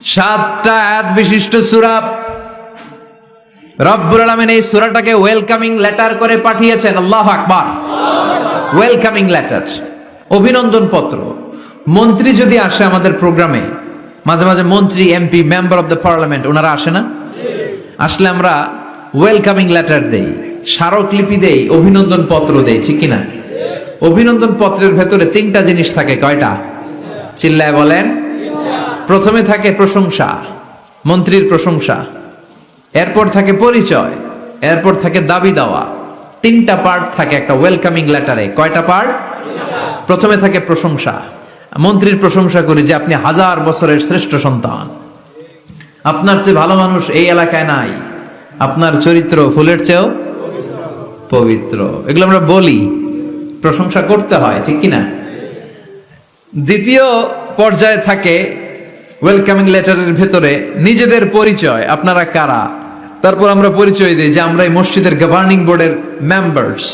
7টা আয়াত বিশিষ্ট সূরা। রব্বুল আলামিন এই সূরাটাকে ওয়েলকামিং লেটার করে পাঠিয়েছেন। আল্লাহু আকবার। ওয়েলকামিং লেটার, অভিনন্দন পত্র। মন্ত্রী যদি আসে আমাদের প্রোগ্রামে, মাঝে মাঝে মন্ত্রী, MP, member of the parliament, ওনারা আসে না? আসলে আমরা ওয়েলকামিং লেটার দেই, স্মারকলিপি দেই, অভিনন্দন পত্র দেই, ঠিক কিনা? অভিনন্দন পত্রের ভেতরে 3টা জিনিস থাকে। কয়টা? চিল্লায় বলেন। প্রথমে থাকে প্রশংসা, মন্ত্রীর প্রশংসা। এরপর থাকে পরিচয়, এরপর থাকে দাবি দেওয়া। 3টা পার্ট থাকে একটা ওয়েলকামিং লেটারে। কয়টা পার্ট? প্রথমে থাকে প্রশংসা। মন্ত্রীর প্রশংসা করি যে আপনি 1000 বছরের শ্রেষ্ঠ সন্তান, আপনার চেয়ে ভালো মানুষ এই এলাকায় নাই, আপনার চরিত্র ফুলের চেয়েও পবিত্র। এগুলো আমরা বলি, প্রশংসা করতে হয়, ঠিক কিনা? দ্বিতীয় পর্যায়ে থাকে ওয়েলকামিং লেটারের ভেতরে নিজেদের পরিচয়, আপনারা কারা। তারপর আমরা পরিচয় দিই যে আমরা এই মসজিদের গভর্নিং বোর্ডের মেম্বার্স,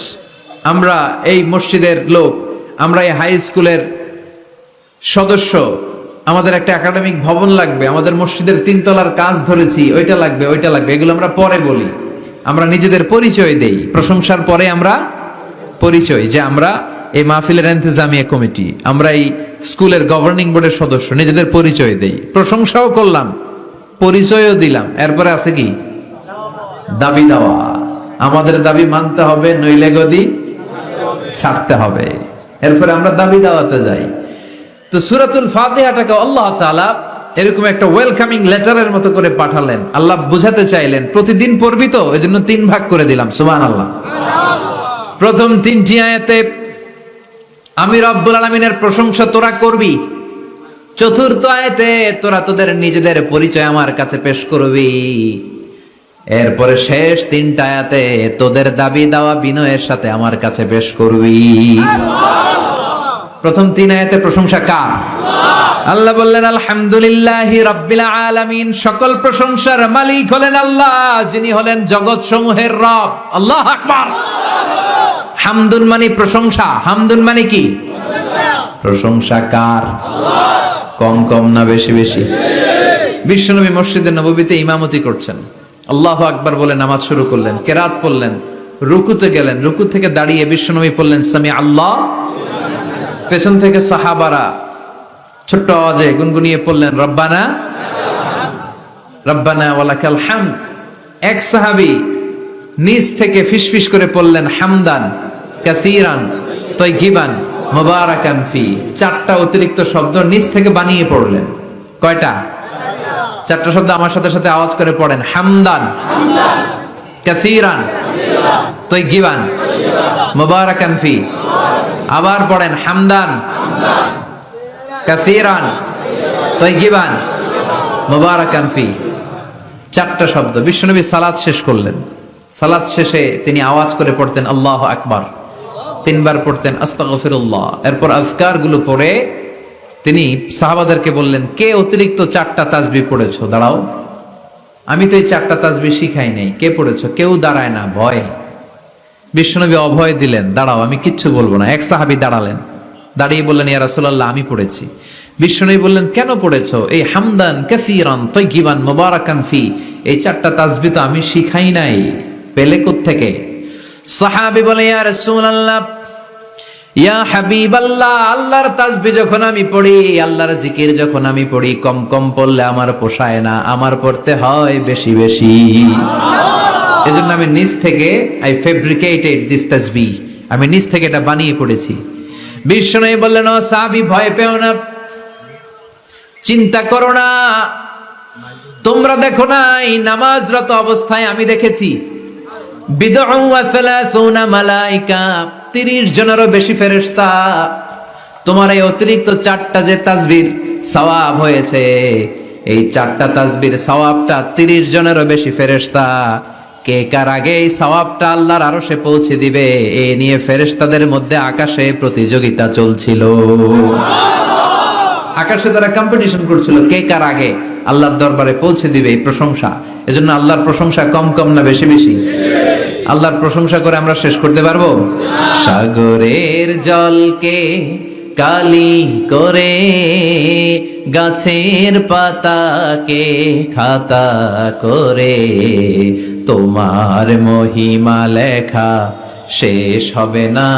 আমরা এই মসজিদের লোক, আমরা এই হাই স্কুলের সদস্য, আমাদের একটা একাডেমিক ভবন লাগবে, আমাদের মসজিদের 3 তলার কাজ ধরেছি, ওইটা লাগবে, ওইটা লাগবে। এগুলো আমরা পরে বলি, আমরা নিজেদের পরিচয় দেই। প্রশংসার পরে আমরা পরিচয়, যে আমরা এই মাহফিলের ইন্তেজামিয়া কমিটি, আমরা এই স্কুলের গভর্নিং বোর্ডের সদস্য, নিজেদের পরিচয় দেই। প্রশংসাও করলাম, পরিচয়ও দিলাম। এরপরে আছে কি? দাবি দেওয়া। আমাদের দাবি মানতে হবে, নইলে গদি ছাড়তে হবে। এরপরে আমরা দাবি দেওয়াতে যাই। তো সূরাতুল ফাতিহাটাকে আল্লাহ তাআলা এরকম একটা ওয়েলকামিং লেটারের মতো করে পাঠালেন। আল্লাহ বুঝাতে চাইলেন প্রতিদিন পড়বি তো, এজন্য 3 ভাগ করে দিলাম। সুবহানাল্লাহ। প্রথম 3টি আয়াতে আমি রব্বুল আলামিনের প্রশংসা তোরা করবি। চতুর্থ আয়াতে তোরা তোদের নিজেদের পরিচয় আমার কাছে পেশ করবি। এরপরে শেষ 3টা আয়াতে তোদের দাবি দাওয়া বিনয়ের সাথে আমার কাছে পেশ করবি। প্রথম 3 আয়াতে প্রশংসা কার? আল্লাহ বললেন আলহামদুলিল্লাহি রাব্বিল আলামিন, সকল প্রশংসার মালিক হলেন আল্লাহ, যিনি হলেন জগৎ সমূহের রব। আল্লাহু আকবার। হামদুন মানে প্রশংসা। হামদুন মানে কি? প্রশংসা কার? কম কম না বেশি বেশি? বিশ্বনবী মসজিদে নববীতে ইমামতি করছেন, আল্লাহু আকবার বলে নামাজ শুরু করলেন, কেরাত পড়লেন, রুকুতে গেলেন, রুকু থেকে দাঁড়িয়ে বিশ্বনবী পড়লেন সামি আল্লাহ। পেছন থেকে সাহাবারা ছোট্ট আওয়াজে গুনগুনিয়ে পড়লেন রব্বানা রব্বানা ওয়ালাকাল হামদ। এক সাহাবী নিজ থেকে ফিসফিস করে পড়লেন হামদান কাসীরান তাইয়িবান মুবারাকান ফি। 4টা অতিরিক্ত শব্দ নিজ থেকে বানিয়ে পড়লেন। কয়টা? 4টা শব্দ আমার সাথে সাথে আওয়াজ করে পড়েন। হামদান কাসীরান তাইয়িবান মুবারাকান ফি। আবার পড়েন হামদান কাসীরান তাইয়িবান মুবারাকান ফি। 4টা শব্দ। বিশ্বনবী সালাত শেষ করলেন। সালাত শেষে তিনি আওয়াজ করে পড়তেন আল্লাহু আকবার, 3 বার পড়তেন আস্তাগফিরুল্লাহ। এরপর আজকার গুলো পড়ে তিনি সাহাবাদেরকে বললেন, কে অতিরিক্ত 4টা তাসবিহ পড়েছো? দাঁড়াও, আমি তো এই 4টা তাসবিহ শিখাই নাই, কে পড়েছো? কেউ দাঁড়ায় না, ভয়। বিশ্বনবী অভয় দিলেন, দাঁড়াও, আমি কিচ্ছু বলবো না। এক সাহাবী দাঁড়ালেন, দাঁড়িয়ে বললেন ইয়া রাসূলুল্লাহ, আমি পড়েছি। বিশ্বনবী বললেন, কেন পড়েছো? এই হামদান কাসীরান তাইয়িবান মুবারাকান ফি, এই 4টা তাসবিহ তো আমি শিখাই নাই, পেলে কোত্থেকে? সাহাবী বলে ইয়া রাসূলুল্লাহ, ইয়া হাবিবাল্লাহ, আল্লাহর তাসবিহ যখন আমি পড়ি, আল্লাহর জিকির যখন আমি পড়ি, কম কম পড়লে আমার পোষায় না, আমার পড়তে হয় বেশি বেশি। এজন্য আমি নিজ থেকে আই ফেব্রিকেটেড দিস তাসবিহ, আমি নিজ থেকে এটা বানিয়ে পড়েছি। বিশ্বনবী বললেন, ও সাহাবী, ভয় পেও না, চিন্তা করো না। তোমরা দেখো না, এই নামাজরত অবস্থায় আমি দেখেছি বিদউ ওয়া সালাসুনা মালাইকা, 30 জনেরও বেশি ফেরেশতা। তোমার এই অতিরিক্ত 4টা যে তাসবির সওয়াব হয়েছে, এই 4টা তাসবির সওয়াবটা 30 জনেরও বেশি ফেরেশতা। কে কার আগে এই সওয়াবটা আল্লাহর আরশে পৌঁছে দিবে, এ নিয়ে ফেরেশতাদের মধ্যে আকাশে প্রতিযোগিতা চলছিল। আকাশে তারা কম্পিটিশন করছিল, কে কার আগে আল্লাহর দরবারে পৌঁছে দিবে এই প্রশংসা। এজন্য আল্লাহর প্রশংসা কম কম না বেশি বেশি? আল্লাহর প্রশংসা করে আমরা শেষ করতে পারবো? সাগরের জলকে কালি করে গাছের পাতাকে খাতা করে, তোমার মহিমা লেখা শেষ হবে না,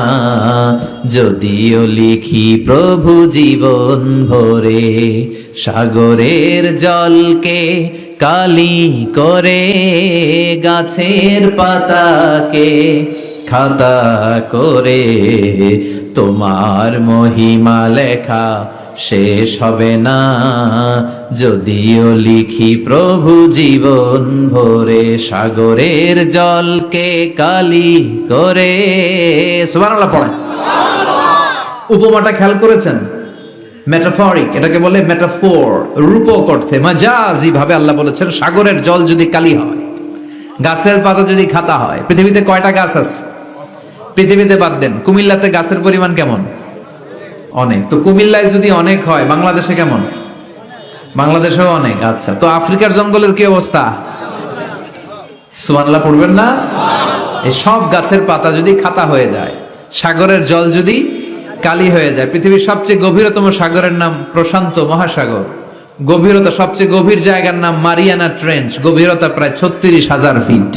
যদিও লিখি প্রভু জীবন ভরে। সাগরের জলকে কালি করে, গাছের পাতাকে খাতা করে, তোমার মহিমা লেখা শেষ হবে না, যদিও লিখি প্রভু জীবন ভরে। সাগরের জলকে কালি করে, সুবহানাল্লাহ পড়েন। উপমাটা খেয়াল করেছেন? মেটাফরিক, এটাকে বলে মেটাফোর, রূপক অর্থে মাজাজি ভাবে আল্লাহ বলেছেন সাগরের জল যদি কালি হয়, গাছের পাতা যদি খাতা হয়। পৃথিবীতে কয়টা গাছ আছে? পৃথিবীতে বাদ দেন, কুমিল্লাতে গাছের পরিমাণ কেমন? অনেক। তো কুমিল্লায় যদি অনেক হয়, বাংলাদেশে কেমন? বাংলাদেশেও অনেক। আচ্ছা, তো আফ্রিকার জঙ্গলের কি অবস্থা? সুবহানাল্লাহ পড়বেন না? এই সব গাছের পাতা যদি খাতা হয়ে যায়, সাগরের জল যদি কালি হয়ে যায়। পৃথিবীর সবচেয়ে গভীরতম সাগরের নাম প্রশান্ত মহাসাগর। গভীরতা, সবচেয়ে গভীর জায়গার নাম মারিয়ানা ট্রেঞ্চ, গভীরতা প্রায় 36,000 ফিট।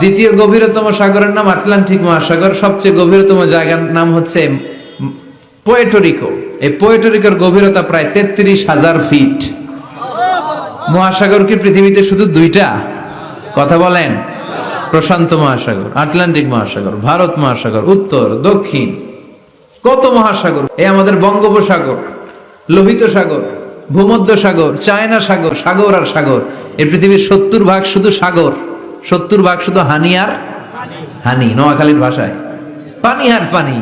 দ্বিতীয় গভীরতম সাগরের নাম আটলান্টিক মহাসাগর। সবচেয়ে গভীরতম জায়গার নাম হচ্ছে পুয়ের্টো। এই পুয়ের্টোরিকোর গভীরতা প্রায় 33,000 ফিট। মহাসাগর কি পৃথিবীতে শুধু দুইটা? কথা বলেন। প্রশান্ত মহাসাগর, আটলান্টিক মহাসাগর, ভারত মহাসাগর, উত্তর দক্ষিণ, কত মহাসাগর। এই আমাদের বঙ্গোপসাগর, লোহিত সাগর, ভূমধ্য সাগর, চায়না সাগর, সাগর আর সাগর। এই পৃথিবীর 70 ভাগ শুধু সাগর, 70 ভাগ শুধু হানি আর হানি, নোয়াখালীর ভাষায় পানি আর পানি।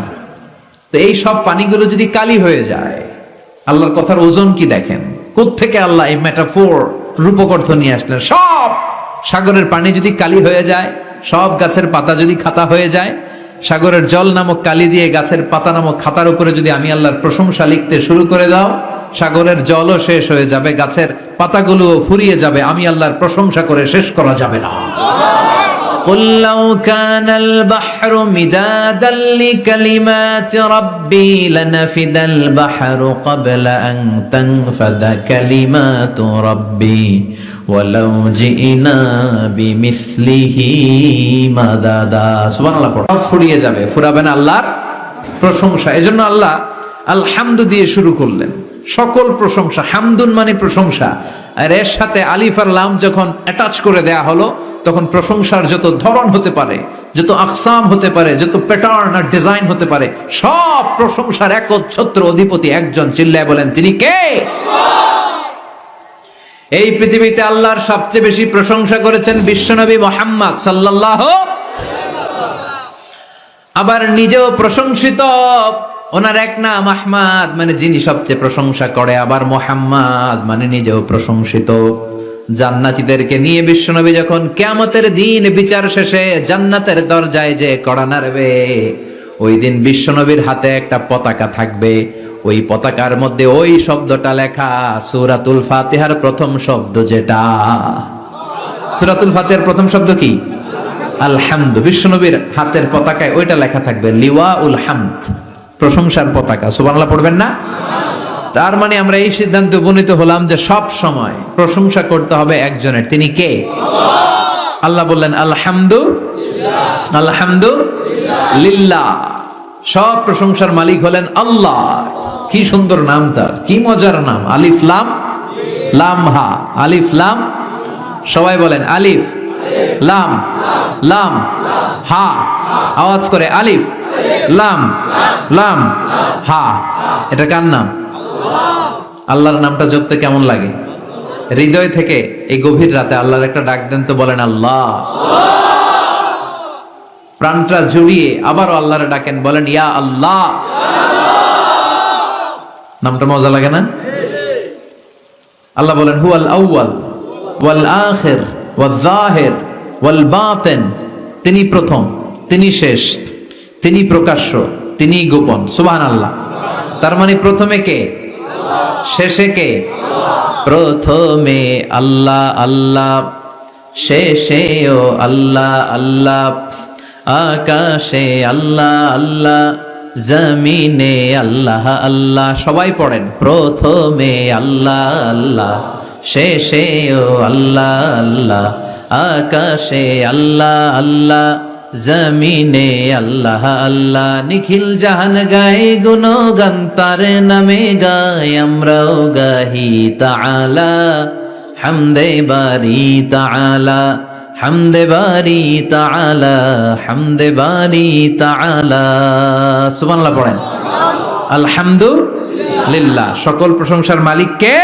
তো এই সব পানিগুলো যদি কালি হয়ে যায়, আল্লাহর কথার ওজন কি দেখেন। কোত্থেকে আল্লাহ এই মেটাফোর, রূপক অর্থ নিয়ে আসলেন। সব সাগরের পানি যদি কালি হয়ে যায়, সব গাছের পাতা যদি খাতা হয়ে যায়, সাগরের জল নামক কালি দিয়ে গাছের পাতা নামক খাতার উপরে যদি আমি আল্লাহর প্রশংসা লিখতে শুরু করে দাও, সাগরের জলও শেষ হয়ে যাবে, গাছের পাতাগুলোও ফুরিয়ে যাবে, আমি আল্লাহর প্রশংসা করে শেষ করা যাবে না। قل لو كان البحر مدادا لكلمات ربي لنفد البحر قبل أن تنفد كلمات ربي ولو جئنا بمثله مددا। সুবহানাল্লাহ পড়ো। ফুরিয়ে যাবে, ফুরাবে না আল্লাহর প্রশংসা। এজন্য আল্লাহ আলহামদু দিয়ে শুরু করলেন। সকল প্রশংসা, হামদুন মানে প্রশংসা, আর এর সাথে আলিফ আর লাম যখন অ্যাটাচ করে দেয়া হলো, তখন প্রশংসার যত ধরন হতে পারে, যত আকসাম হতে পারে, যত প্যাটার্ন আর ডিজাইন হতে পারে, সব প্রশংসার একচ্ছত্র অধিপতি একজন। চিল্লায় বলেন, তিনি কে? এই পৃথিবীতে আল্লাহর সবচেয়ে বেশি প্রশংসা করেছেন বিশ্বনবী মুহাম্মদ সাল্লাল্লাহু আলাইহি ওয়াসাল্লাম। আবার নিজেও প্রশংসিত। ওনার এক নাম আহমদ, মানে যিনি সবচেয়ে প্রশংসা করে। আবার মুহাম্মদ মানে নিজেও প্রশংসিত। জান্নাতীদেরকে নিয়ে বিশ্বনবী যখন কিয়ামতের দিন বিচার শেষে জান্নাতের দরজায় যে কড়া নাড়বে, ওই দিন বিশ্বনবীর হাতে একটা পতাকা থাকবে। ওই পতাকার মধ্যে ওই শব্দটা লেখা, সূরাতুল ফাতিহার প্রথম শব্দ যেটা। সূরাতুল ফাতিহার প্রথম শব্দ কি? আলহামদু। বিশ্বনবীর হাতের পতাকায় ওইটা লেখা থাকবে, লিওয়াউল হামদ, প্রশংসার পতাকা। সুবহানাল্লাহ পড়বেন না? তার মানে আমরা এই সিদ্ধান্তে উপনীত হলাম যে সব সময় প্রশংসা করতে হবে একজনের। তিনি কে? আল্লাহ বললেন আলহামদুলিল্লাহ, আলহামদুলিল্লাহ। সব প্রশংসার মালিক হলেন আল্লাহ। কি সুন্দর নাম তার, কি মজার নাম। আলিফ লাম লাম হা, আলিফ লাম। সবাই বলেন আলিফ লাম লাম হা। আওয়াজ করে আলিফ লাম লাম হা। এটা কার নাম? আল্লাহর নামটা জপতে কেমন লাগে? হৃদয় থেকে এই গভীর রাতে আল্লাহর একটা ডাক দেন তো, বলেন আল্লাহ। প্রাণটা জুড়িয়ে আবারও আল্লাহর ডাকেন, বলেন ইয়া আল্লাহ। নামটা মজা লাগে না? আল্লাহ বলেন হুয়াল আউয়াল ওয়াল আখির ওয়াল যাহির ওয়াল বাতিন। তিনি প্রথম, তিনি শেষ, তিনি প্রকাশ্য, তিনি গোপন। সুবহানাল্লাহ। তার মানে প্রথমে কে? শেষে কে? প্রথমে আল্লাহ আল্লাহ, শেষেও আল্লাহ আল্লাহ, আকাশে আল্লাহ আল্লাহ, জমিনে আল্লাহ আল্লাহ। সবাই পড়েন, প্রথমে আল্লাহ আল্লাহ, শেষেও আল্লাহ আল্লাহ, আকাশে আল্লাহ আল্লাহ, জমিনে আল্লাহ আল্লাহ। নিখিল জাহান গায় গুণগান তার নামে গায়, আমরাও গাহি তাআলা হামদে বারি তাআলা, হামদে বারি তাআলা, হামদে বারি তাআলা। সুবহানাল্লাহ পড়েন। আলহামদুলিল্লাহ। সকল প্রশংসার মালিক কে?